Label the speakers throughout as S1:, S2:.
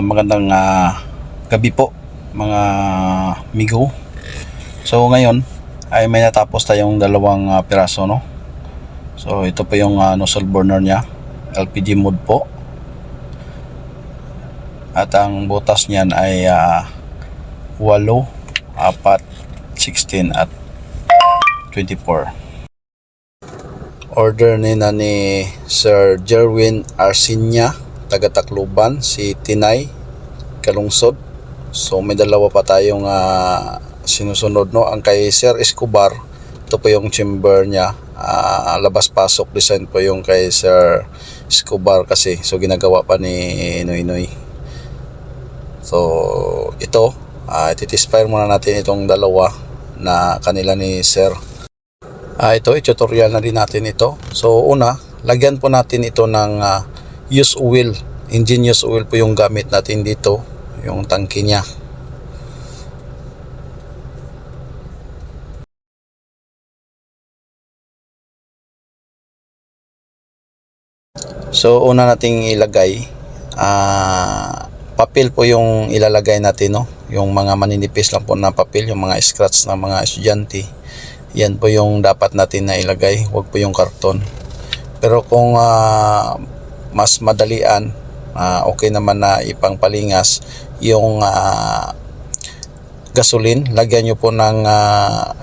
S1: Magandang gabi po mga migo. So ngayon ay may natapos tayong dalawang piraso, no. So ito po yung nozzle burner nya, LPG mode po. At ang butas niyan ay 8, 4, 16 at 24. Order ni Sir Jerwin Arsinya, taga Tacloban, si Tinay Kalungsod. So may dalawa pa tayong sinusunod, no. Ang kay Sir Escobar, ito po yung chamber nya, labas-pasok design po yung kay Sir Escobar kasi. So ginagawa pa ni Noy. So ito, itispire muna natin itong dalawa na kanila ni Sir. Ito, i-tutorial na din natin ito. So una, lagyan po natin ito ng use oil. Engine use oil po yung gamit natin dito, yung tangke nya. So una nating ilagay, papel po yung ilalagay natin, no. Yung mga maninipis lang po na papel, yung mga scratch ng mga estudyante. Yan po yung dapat natin na ilagay, huwag po yung karton. Pero kung mas madalian, okay naman na ipangpalingas yung gasoline, lagyan nyo po ng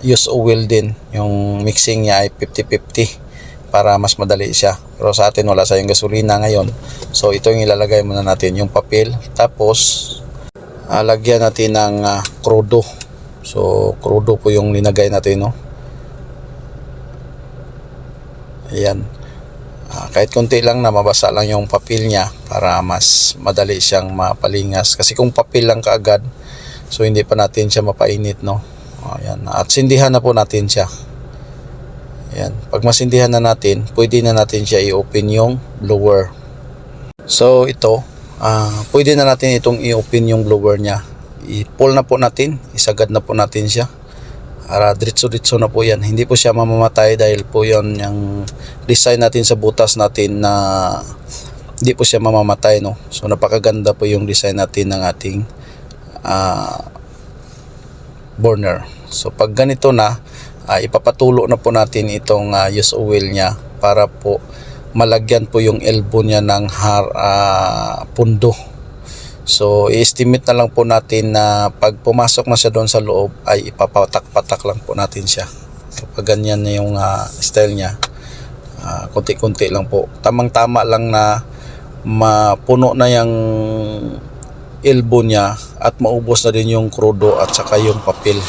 S1: use oil din. Yung mixing niya ay 50-50 para mas madali siya. Pero sa atin wala sayang gasolina ngayon, so ito yung ilalagay muna natin, yung papel. Tapos lagyan natin ng krudo. So krudo po yung linagay natin, no. Ayan, kahit konti lang na mabasa lang yung papel nya para mas madali siyang mapalingas. Kasi kung papel lang kaagad, so hindi pa natin siya mapainit, no. Ayan, at sindihan na po natin siya. Ayan, pag masindihan na natin, pwede na natin siya i-open yung blower. So ito, pwede na natin itong i-open yung blower nya. I-pull na po natin, isagad na po natin siya. Diretso-diretso na po yan, hindi po siya mamamatay dahil po yon yung design natin sa butas natin na hindi po siya mamamatay, no. So napakaganda po yung design natin ng ating burner. So pag ganito na, ipapatulo na po natin itong use oil nya para po malagyan po yung elbow nya ng pundo. So i-estimate na lang po natin na pag pumasok na siya doon sa loob ay ipapatak-patak lang po natin siya. Kapag ganyan na yung style niya, konti-konti lang po, tamang-tama lang na mapuno na yung elbow niya at maubos na din yung krudo at saka yung papel.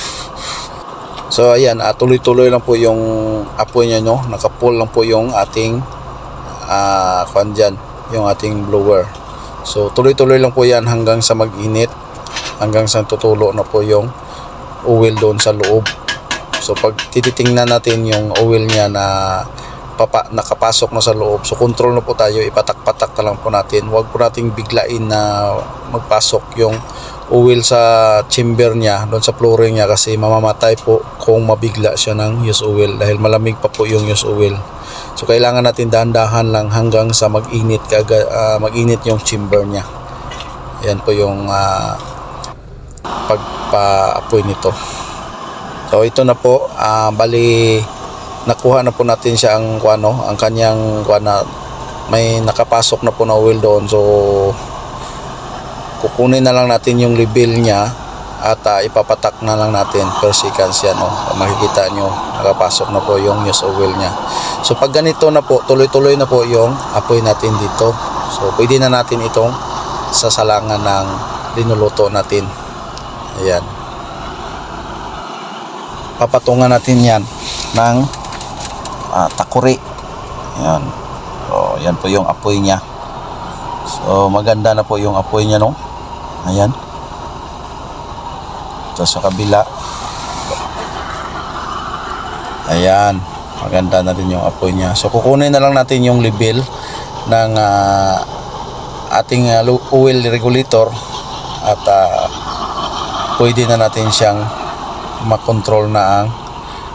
S1: So ayan, tuloy-tuloy lang po yung apoy niya, no. Nakapull lang po yung ating yung ating blower. So tuloy-tuloy lang po yan hanggang sa mag-init, hanggang sa tutulo na po yung oil doon sa loob. So pag tititingnan natin yung oil niya na nakapasok na sa loob, so control na po tayo, ipatak-patak na lang po natin. Huwag po nating biglain na magpasok yung oil sa chamber niya, doon sa flooring niya, kasi mamamatay po kung mabigla siya ng use oil dahil malamig pa po yung use oil. So kailangan natin dahan-dahan lang hanggang sa mag-init yung chamber niya. Ayan po yung pagpa-apoy nito. So ito na po, bali nakuha na po natin siya ang kanyang may nakapasok na po na oil doon. So kukunin na lang natin yung level niya at ipapatak na lang natin per seconds yan, no. Makikita nyo, nakapasok na po yung use oil niya. So pag ganito na po, tuloy-tuloy na po yung apoy natin dito. So pwede na natin itong sasalangan ng linuluto natin. Ayan, papatungan natin yan ng takuri. Ayan. So yan po yung apoy niya. So maganda na po yung apoy niya, no. Ayan. Ito sa kabila. Ayan, maganda na din yung apoy niya. So kukunin na lang natin yung level ng ating oil regulator at pwede na natin siyang makontrol na ang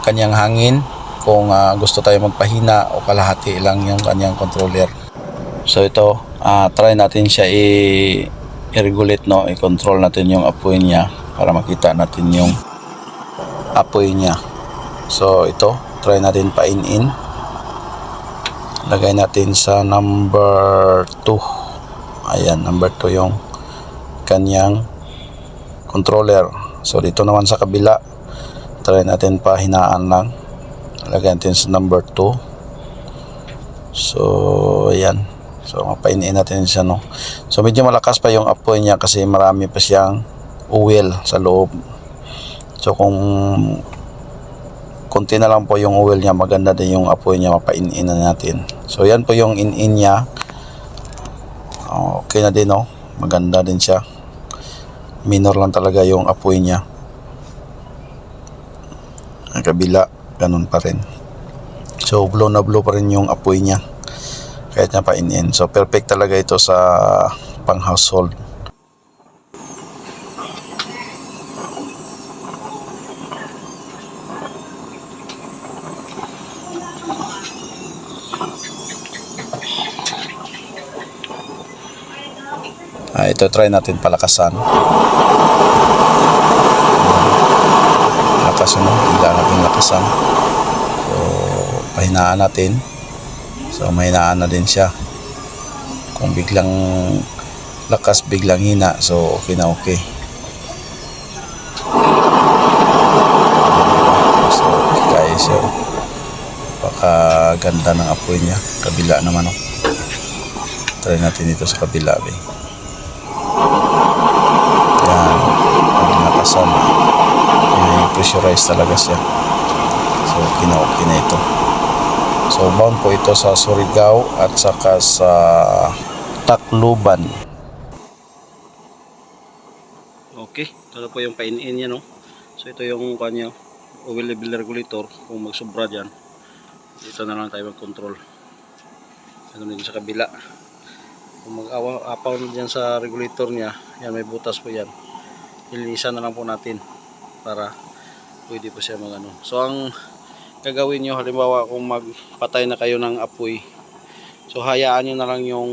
S1: kanyang hangin kung gusto tayo magpahina o kalahati lang yung kanyang controller. So ito, try natin siya i-regulate, no, i-control natin yung apoy niya para makita natin yung apoy niya. So ito, try natin pa-in. Lagay natin sa number 2. Ayan, number 2 yung kanyang controller. So dito naman sa kabila, try natin pa hinaan lang. Lagay natin sa number 2. So ayan. So mapainin natin siya, no. So medyo malakas pa yung apoy niya kasi marami pa siyang oil sa loob. So kung konti na lang po yung oil niya, maganda din yung apoy niya, mapainin na natin. So yan po yung in niya. Okay na din, no. Maganda din siya. Minor lang talaga yung apoy niya. Ang kabila, ganun pa rin. So blow na blow pa rin yung apoy niya kahit niya painin. So perfect talaga ito sa pang household. Ito try natin palakasan. Lakas, no? Bigla natin lakasan. So pahinaan natin. So mahinaan na din siya. Kung biglang lakas, biglang hina, so okay na okay. So guys, so napakaganda ng apoy niya. Kabila naman, oh. Try natin dito sa kabila, eh. Yan, pag nakasan, may pressurize talaga siya. So okay na ito. So bound po ito sa Surigao at saka sa Tacloban. Okay, ito na po yung painin niya, no. So ito yung kanya oil level regulator. Kung magsobra dyan, dito na lang tayo mag-control. Ito dito sa kabila. Kung mag-apaw na dyan sa regulator niya, yan, may butas po yan. Ilinisan na lang po natin para pwede po siya mag-ano. So ang gagawin nyo, halimbawa kung magpatay na kayo ng apoy, so hayaan nyo na lang yung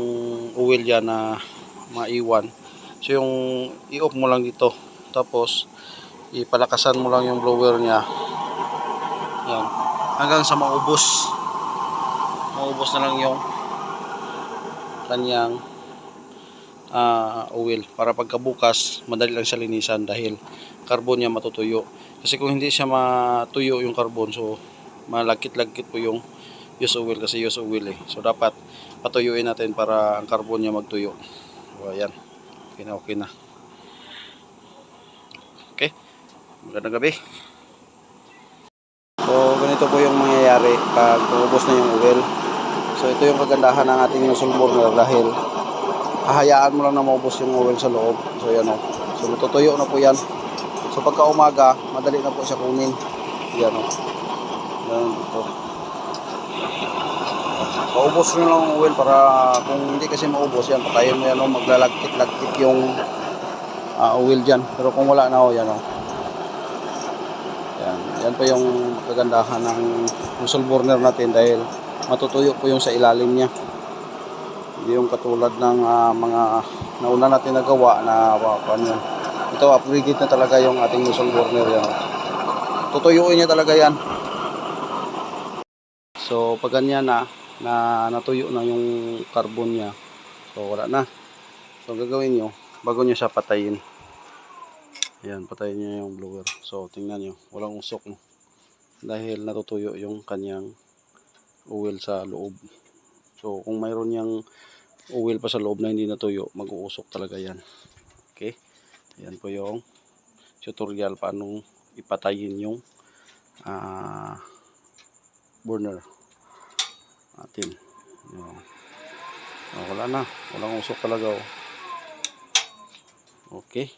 S1: oil dyan na maiwan. So yung i-off mo lang dito, tapos ipalakasan mo lang yung blower nya, yan, hanggang sa maubos na lang yung kanyang oil, para pagkabukas madali lang siya linisan dahil carbon niya matutuyo. Kasi kung hindi siya matuyo yung carbon, so malagkit-lagkit po yung use oil, kasi use oil, eh. So dapat patuyuin natin para ang carbon niya magtuyo. So ayan, okay na. Okay, magandang gabi. So ganito po yung mangyayari pag ubos na yung oil. So ito yung kagandahan ng ating nozzle burner, dahil hahayaan mo lang na maubos yung oil sa loob. So yan, o. So matutuyo na po yan. So pagka umaga, madali na po siya kunin. Yan, o. Yan dito. Paubos nyo lang ang oil para kung hindi kasi maubos yan, patayin mo yan, o. Maglalagkit-lagkit yung oil dyan. Pero kung wala na, o, yan, o. Yan po yung kagandahan ng nozzle burner natin, dahil matutuyo po yung sa ilalim niya. Hindi yung katulad ng mga nauna natin nagawa na ano. Ito, upgraded na talaga yung ating nozzle burner, yan. Tutuyuin niya talaga yan. So pag ganyan na natuyo na yung carbon niya, so wala na. So gagawin nyo, bago nyo siya patayin, ayan, patayin nyo yung blower. So tingnan nyo, walang usok, no? Dahil natutuyo yung kanyang oil sa loob. So kung mayroon niyang oil pa sa loob na hindi natuyo, mag-uusok talaga yan. Okay, yan po yung tutorial paano ipatayin yung burner natin. Wala na, walang usok talaga, oh. Okay.